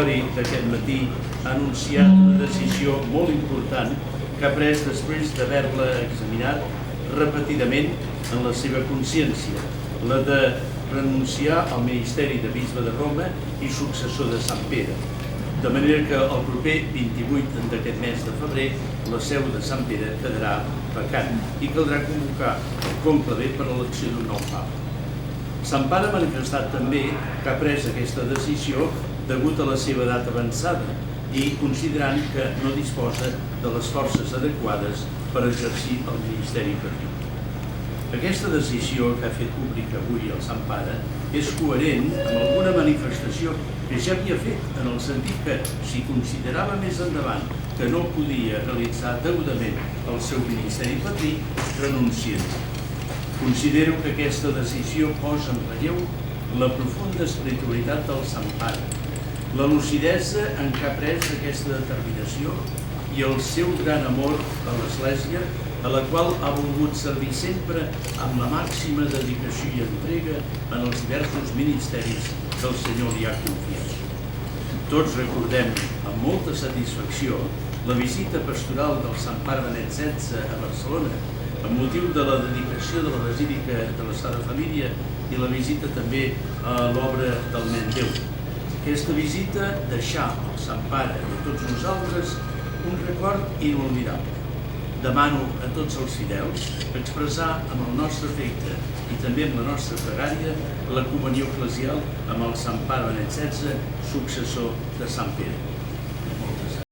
D'aquest matí ha anunciat una decisió molt important que ha pres després d'haver-la examinat repetidament en la seva consciència, la de renunciar al ministeri de bisbe de Roma i successor de Sant Pere. De manera que el proper 28 d'aquest mes de febrer la seu de Sant Pere quedarà vacant i caldrà convocar el conclave per a l'elecció d'un nou papa. Sant Pare ha manifestat també que ha pres aquesta decisió degut a la seva edat avançada i considerant que no disposa de les forces adequades per exercir el ministeri patrí. Aquesta decisió que ha fet pública avui el Sant Pare és coherent amb alguna manifestació que ja havia fet, en el sentit que, si considerava més endavant que no podia realitzar degudament el seu ministeri patrí, renunciant. Considero que aquesta decisió posa en relleu la profunda espiritualitat del Sant Pare, la lucidesa en què ha pres aquesta determinació i el seu gran amor a l'Església, a la qual ha volgut servir sempre amb la màxima dedicació i entrega en els diversos ministeris que el Senyor li ha confiat. Tots recordem amb molta satisfacció la visita pastoral del Sant Pare Benet XVI a Barcelona, amb motiu de la dedicació de la Basílica de la Sagrada Família i la visita també a l'obra del Nen Déu. Aquesta visita deixà al Sant Pare i a tots nosaltres un record inolvidable. Demano a tots els fidels expressar amb el nostre afecte i també amb la nostra pregària la comunió eclesial amb el Sant Pare Benet XVI, successor de Sant Pere.